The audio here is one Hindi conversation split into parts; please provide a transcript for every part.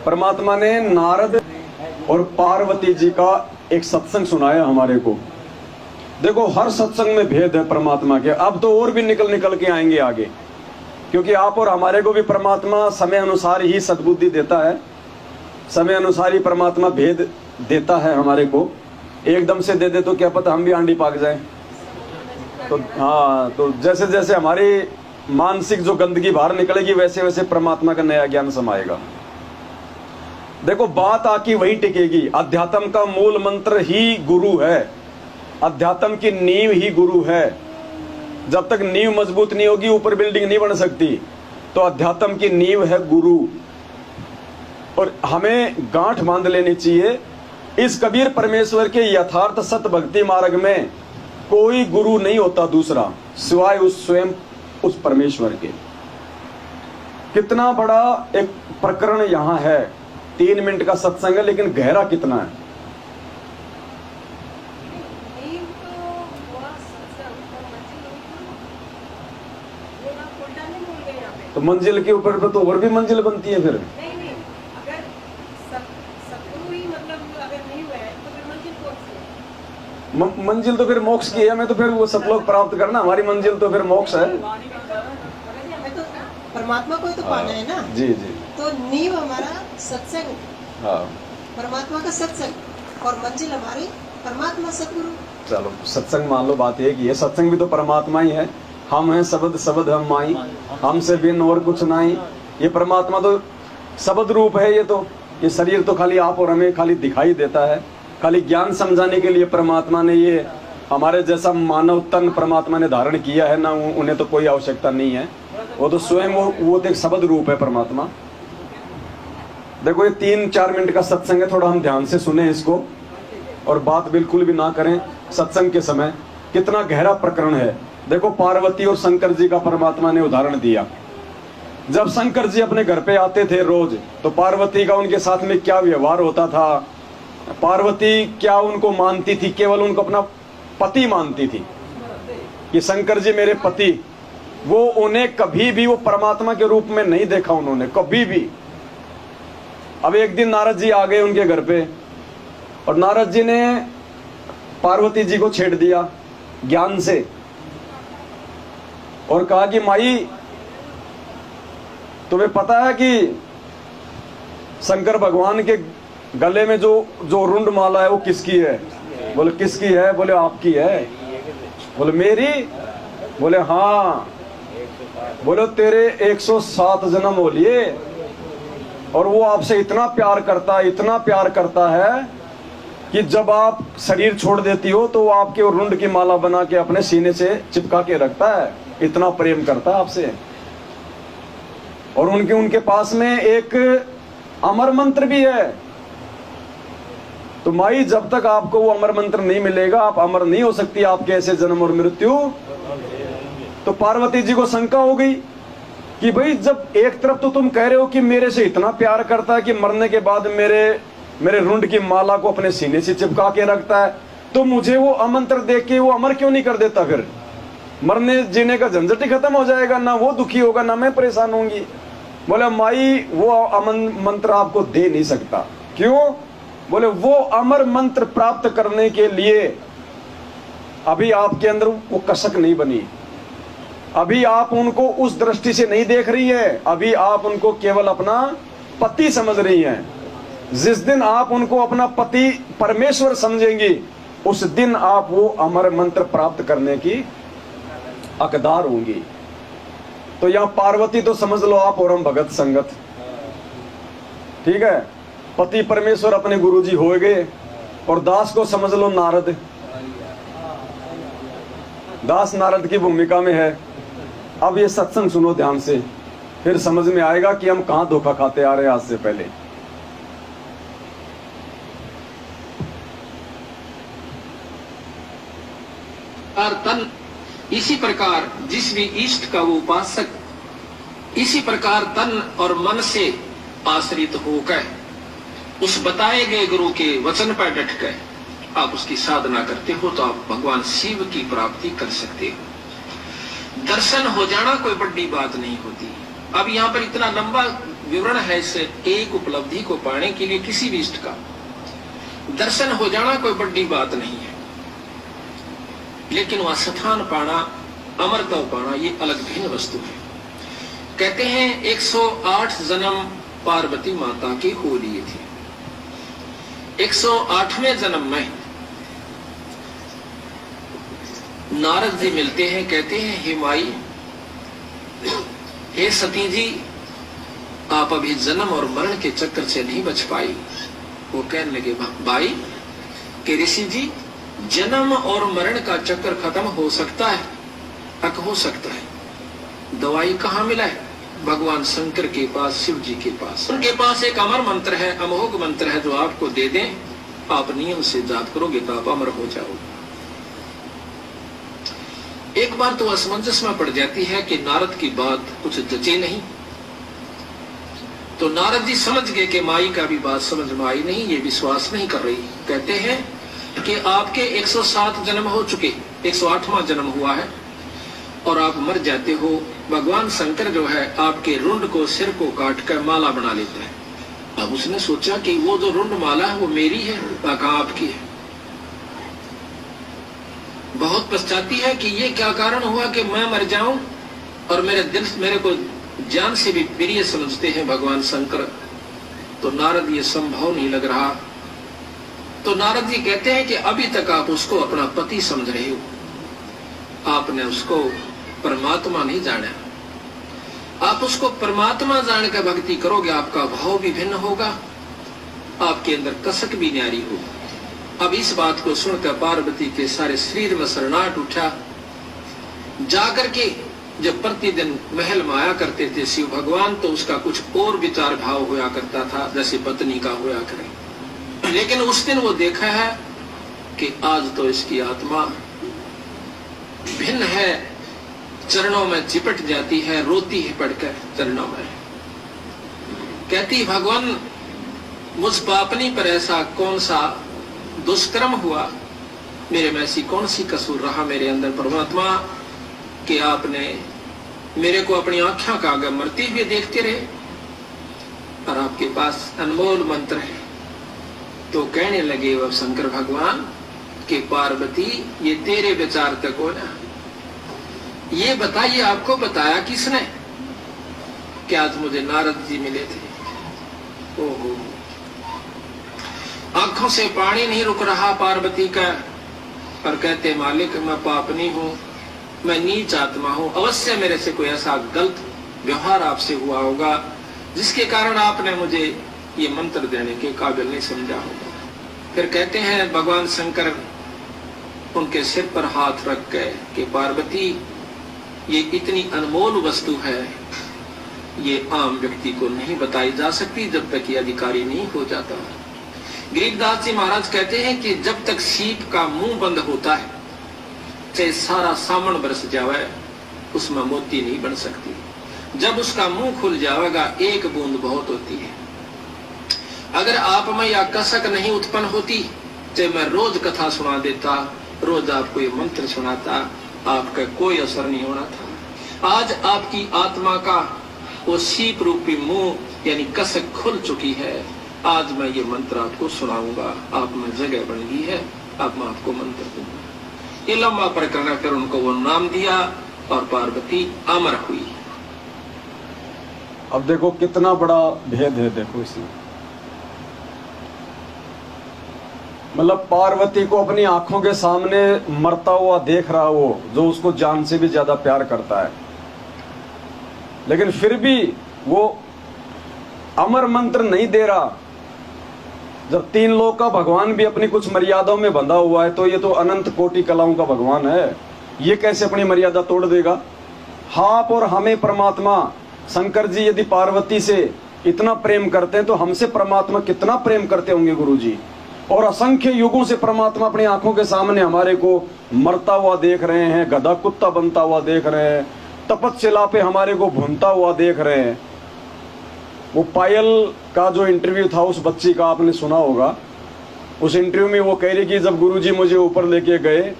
परमात्मा ने नारद और पार्वती जी का एक सत्संग सुनाया हमारे को। देखो हर सत्संग में भेद है परमात्मा के। अब तो और भी निकल के आएंगे आगे, क्योंकि आप और हमारे को भी परमात्मा समय अनुसार ही सद्बुद्धि देता है, समय अनुसार ही परमात्मा भेद देता है हमारे को। एकदम से दे दे तो क्या पता हम भी आंडी पाक जाए। तो हाँ, तो जैसे जैसे हमारी मानसिक जो गंदगी बाहर निकलेगी वैसे वैसे परमात्मा का नया ज्ञान समाएगा। देखो बात आकी वही टिकेगी। अध्यात्म का मूल मंत्र ही गुरु है, अध्यात्म की नींव ही गुरु है। जब तक नींव मजबूत नहीं होगी ऊपर बिल्डिंग नहीं बन सकती। तो अध्यात्म की नींव है गुरु, और हमें गांठ बांध लेनी चाहिए। इस कबीर परमेश्वर के यथार्थ सत भक्ति मार्ग में कोई गुरु नहीं होता दूसरा सिवाय उस स्वयं उस परमेश्वर के। कितना बड़ा एक प्रकरण यहां है। 3 मिनट का सत्संग है लेकिन गहरा कितना है। तो मंजिल के ऊपर तो और भी मंजिल बनती है। फिर नहीं, अगर सतगुरु ही मतलब अगर नहीं हुआ है तो फिर मंजिल कौन सी है? मंजिल तो फिर मोक्ष की है। हमें तो फिर वो सतलोक प्राप्त करना, हमारी मंजिल तो फिर मोक्ष है। हमें तो परमात्मा को ही तो पाना है ना। जी जी। तो नींव हमारा सत्संग, हाँ, परमात्मा का सत्संग, और मंजिल हमारी परमात्मा सतगुरु। चलो सत्संग मान लो, बात एक ही है। सत्संग भी तो परमात्मा ही है। हम हैं शब्द शब्द हम माई, हमसे बिन और कुछ नहीं। ये परमात्मा तो शब्द रूप है। ये शरीर तो खाली आप और हमें खाली दिखाई देता है। खाली ज्ञान समझाने के लिए परमात्मा ने ये हमारे जैसा मानव तन परमात्मा ने धारण किया है ना। उन्हें तो कोई आवश्यकता नहीं है। वो तो स्वयं वो तो एक शब्द रूप है परमात्मा। देखो ये 3-4 मिनट का सत्संग है, थोड़ा हम ध्यान से सुने इसको और बात बिल्कुल भी ना करें सत्संग के समय। कितना गहरा प्रकरण है। देखो पार्वती और शंकर जी का परमात्मा ने उदाहरण दिया। जब शंकर जी अपने घर पे आते थे रोज, तो पार्वती का उनके साथ में क्या व्यवहार होता था। पार्वती क्या उनको मानती थी? केवल उनको अपना पति मानती थी कि शंकर जी मेरे पति। वो उन्हें कभी भी वो परमात्मा के रूप में नहीं देखा उन्होंने, कभी भी। अब एक दिन नारद जी आ गए उनके घर पे, और नारद जी ने पार्वती जी को छेड़ दिया ज्ञान से और कहा कि माई तुम्हें पता है कि शंकर भगवान के गले में जो रुंड माला है वो किसकी है? बोले किसकी है? बोले आपकी है। बोले मेरी? बोले हाँ। बोले तेरे 107 जन्म हो लिए और वो आपसे इतना प्यार करता है कि जब आप शरीर छोड़ देती हो तो वो आपके रुंड की माला बना के अपने सीने से चिपका के रखता है। इतना प्रेम करता है आपसे। और उनके पास में एक अमर मंत्र भी है। तो माई जब तक आपको वो अमर मंत्र नहीं मिलेगा आप अमर नहीं हो सकती। आपके ऐसे जन्म और मृत्यु। तो पार्वती जी को शंका हो गई कि भाई जब एक तरफ तो तुम कह रहे हो कि मेरे से इतना प्यार करता है कि मरने के बाद मेरे रुंड की माला को अपने सीने से चिपका के रखता है, तो मुझे वो अमंत्र देख के वो अमर क्यों नहीं कर देता? फिर मरने जीने का झंझट ही खत्म हो जाएगा। ना वो दुखी होगा ना मैं परेशान होंगी। बोले माई वो अमर मंत्र आपको दे नहीं सकता। क्यों? बोले वो अमर मंत्र प्राप्त करने के लिए अभी आपके अंदर वो कसक नहीं बनी। अभी आप उनको उस दृष्टि से नहीं देख रही है। अभी आप उनको केवल अपना पति समझ रही हैं। जिस दिन आप उनको अपना पति परमेश्वर समझेंगी उस दिन आप वो अमर मंत्र प्राप्त करने की हकदार होंगी। तो यहां पार्वती तो समझ लो आप और हम भगत संगत। ठीक है, पति परमेश्वर अपने गुरुजी हो गए। और दास को समझ लो नारद। दास नारद की भूमिका में है। अब ये सत्संग सुनो ध्यान से, फिर समझ में आएगा कि हम कहां धोखा खाते आ रहे हैं आज से पहले। तन इसी प्रकार जिस भी इष्ट का वो उपासक, इसी प्रकार तन और मन से आश्रित होकर उस बताए गए गुरु के वचन पर डट कर आप उसकी साधना करते हो तो आप भगवान शिव की प्राप्ति कर सकते हो। दर्शन हो जाना कोई बड़ी बात नहीं होती। अब यहाँ पर इतना लंबा विवरण है इस एक उपलब्धि को पाने के लिए किसी भी इष्ट का दर्शन हो जाना कोई बड़ी बात नहीं है, लेकिन वह स्थान पाना, अमरता पाना, ये अलग भिन्न वस्तु है। कहते हैं 108 जन्म पार्वती माता के हो लिए थे। 108वें जन्म में नारद जी मिलते हैं, कहते हैं हे माई, हे सती जी, आप अभी जन्म और मरण के चक्कर से नहीं बच पाई। वो कहने लगे भाई कि ऋषि जी, जन्म और मरण का चक्कर खत्म हो सकता है, तक हो सकता है। दवाई कहाँ मिला है? भगवान शंकर के पास, शिव जी के पास। उनके पास एक अमर मंत्र है, अमोघ मंत्र है, जो आपको दे दें, आप नियम से जाप करोगे तो आप अमर हो जाओगे। एक बार तो असमंजस में पड़ जाती है कि नारद की बात कुछ जचे नहीं, तो नारद जी समझ गए कि माई का भी बात समझ में आई नहीं, ये विश्वास नहीं कर रही। कहते हैं कि आपके 107 जन्म हो चुके, 108वां जन्म हुआ है और आप मर जाते हो। भगवान शंकर जो है आपके रुंड को, सिर को काट कर माला बना लेता है। अब उसने सोचा कि वो जो रुंड माला है वो मेरी है, कहाँ आपकी है। बहुत पछताती है कि ये क्या कारण हुआ कि मैं मर जाऊं और मेरे को जान से भी प्रिय समझते हैं भगवान शंकर। तो नारद ये संभव नहीं लग रहा। तो नारद जी कहते हैं कि अभी तक आप उसको अपना पति समझ रहे हो, आपने उसको परमात्मा नहीं जाना। आप उसको परमात्मा जान कर भक्ति करोगे, आपका भाव भी भिन्न होगा, आपके अंदर कसक भी न्यारी होगी। अब इस बात को सुनकर पार्वती के सारे शरीर में शरणाहट उठा। जाकर के जब प्रतिदिन महल में आया करते थे शिव भगवान, तो उसका कुछ और विचार भाव हुआ करता था, जैसे पत्नी का हुआ करे। लेकिन उस दिन वो देखा है कि आज तो इसकी आत्मा भिन्न है, चरणों में चिपट जाती है, रोती है पड़कर चरणों में, कहती भगवान मुझ पापनी पर ऐसा कौन सा दुष्कर्म हुआ, मेरे में ऐसी कौन सी कसूर रहा मेरे अंदर परमात्मा कि आपने मेरे को अपनी आंखों का आगे मरते हुए देखते रहे, और आपके पास अनमोल मंत्र है। तो कहने लगे वह शंकर भगवान कि पार्वती ये तेरे विचार तक हो ना, ये बताइए आपको बताया किसने कि आज मुझे नारद जी मिले थे। ओहो, आंखों से पानी नहीं रुक रहा पार्वती का, और कहते मालिक मैं पापनी हूँ, मैं नीच आत्मा हूँ, अवश्य मेरे से कोई ऐसा गलत व्यवहार आपसे हुआ होगा जिसके कारण आपने मुझे ये मंत्र देने के काबिल नहीं समझा होगा। फिर कहते हैं भगवान शंकर उनके सिर पर हाथ रख गए कि पार्वती ये इतनी अनमोल वस्तु है, ये आम व्यक्ति को नहीं बताई जा सकती जब तक ये अधिकारी नहीं हो जाता। गरीबदास जी महाराज कहते हैं कि जब तक सीप का मुंह बंद होता है, चाहे सारा सामन बरस जावे, उसमें मोती नहीं बन सकती। जब उसका मुंह खुल जाएगा एक बूंद बहुत होती है। अगर आप में या कसक नहीं उत्पन्न होती, चाहे मैं रोज कथा सुना देता, रोज आपको ये मंत्र सुनाता, आपका कोई असर नहीं होना था। आज आपकी आत्मा का वो सीप रूपी मुंह यानी कसक खुल चुकी है। आज मैं ये मंत्र आपको सुनाऊंगा, आप में जगह बन गई है, अब मैं आपको मंत्र दूंगा। ये लंबा प्रकरण, फिर उनको वो नाम दिया और पार्वती अमर हुई। अब देखो कितना बड़ा भेद है, देखो इसमें मतलब पार्वती को अपनी आंखों के सामने मरता हुआ देख रहा वो, जो उसको जान से भी ज्यादा प्यार करता है, लेकिन फिर भी वो अमर मंत्र नहीं दे रहा। जब तीन लोक का भगवान भी अपनी कुछ मर्यादाओं में बंधा हुआ है, तो ये तो अनंत कोटि कलाओं का भगवान है, ये कैसे अपनी मर्यादा तोड़ देगा। आप और हमें परमात्मा शंकर जी यदि पार्वती से इतना प्रेम करते हैं, तो हमसे परमात्मा कितना प्रेम करते होंगे गुरु जी। और असंख्य युगों से परमात्मा अपनी आंखों के सामने हमारे को मरता हुआ देख रहे हैं, गधा कुत्ता बनता हुआ देख रहे हैं, तपस्या पे हमारे को भूनता हुआ देख रहे हैं। वो पायल का जो इंटरव्यू था उस बच्ची का आपने सुना होगा। उस इंटरव्यू में वो कह रही कि जब गुरुजी मुझे ऊपर लेके गए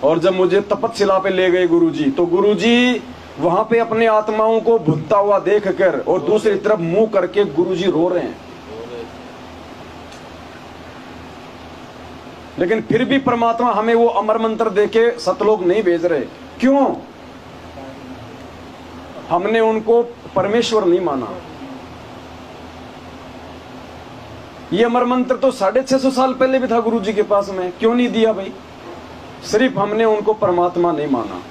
और जब मुझे तपस्या पे ले गए गुरुजी, तो गुरुजी वहां पे अपने आत्माओं को भुनता हुआ देखकर और दूसरी तरफ मुंह करके गुरुजी रो रहे हैं। लेकिन फिर भी परमात्मा हमें वो अमर मंत्र देके सतलोक नहीं भेज रहे। क्यों? हमने उनको परमेश्वर नहीं माना। ये अमर मंत्र तो 650 साल पहले भी था गुरुजी के पास में, क्यों नहीं दिया भाई? सिर्फ हमने उनको परमात्मा नहीं माना,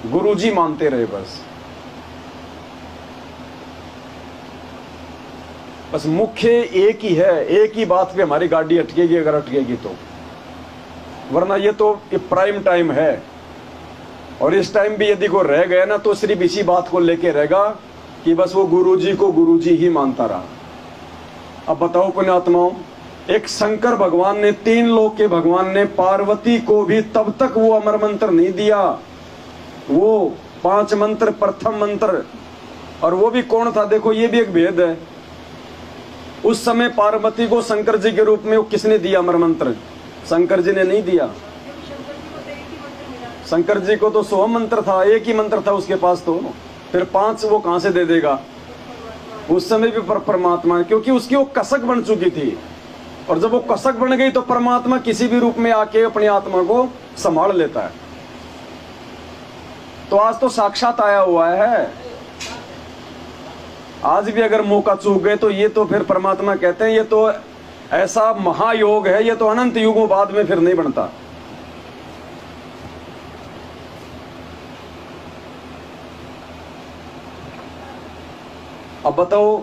गुरुजी मानते रहे बस मुख्य एक ही है, एक ही बात पे हमारी गाड़ी अटकेगी अगर अटकेगी तो, वरना ये तो प्राइम टाइम है। और इस टाइम भी यदि को रह गया ना तो सिर्फ इसी बात को लेके रहेगा कि बस वो गुरुजी को गुरुजी ही मानता रहा। अब बताओ पुण्यात्माओं, एक शंकर भगवान ने, 3 लोक के भगवान ने पार्वती को भी तब तक वो अमर मंत्र नहीं दिया, वो 5 मंत्र, प्रथम मंत्र। और वो भी कौन था? देखो ये भी एक भेद है। उस समय पार्वती को शंकर जी के रूप में वो किसने दिया अमर मंत्र? शंकर जी ने नहीं दिया। शंकर जी को तो 100 मंत्र था, एक ही मंत्र था उसके पास, तो फिर 5 वो कहां से दे देगा? उस समय भी परमात्मा, क्योंकि उसकी वो कसक बन चुकी थी। और जब वो कसक बन गई तो परमात्मा किसी भी रूप में आके अपनी आत्मा को संभाल लेता है। तो आज तो साक्षात आया हुआ है। आज भी अगर मौका चूक गए तो ये तो फिर परमात्मा कहते हैं ये तो ऐसा महायोग है, ये तो अनंत युगों बाद में फिर नहीं बनता। अब बताओ,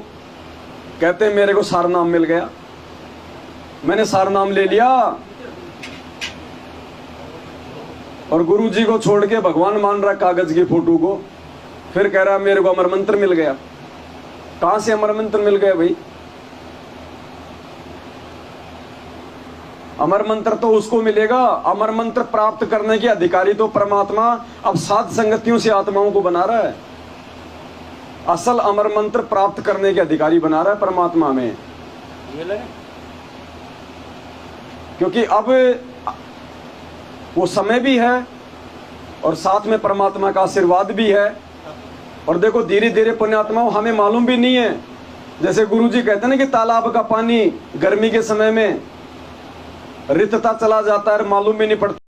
कहते हैं मेरे को सार नाम मिल गया, मैंने सार नाम ले लिया और गुरुजी को छोड़ के भगवान मान रहा कागज की फोटो को, फिर कह रहा मेरे को अमर मंत्र मिल गया। कहां से अमर मंत्र मिल गया भाई? अमर मंत्र तो उसको मिलेगा, अमर मंत्र प्राप्त करने के अधिकारी तो परमात्मा अब साध संगतियों से आत्माओं को बना रहा है। असल अमर मंत्र प्राप्त करने के अधिकारी बना रहा है परमात्मा में, क्योंकि अब वो समय भी है और साथ में परमात्मा का आशीर्वाद भी है। और देखो धीरे धीरे पुण्यात्माओं, हमें मालूम भी नहीं है, जैसे गुरुजी कहते हैं ना कि तालाब का पानी गर्मी के समय में रितता चला जाता है, मालूम भी नहीं पड़ता।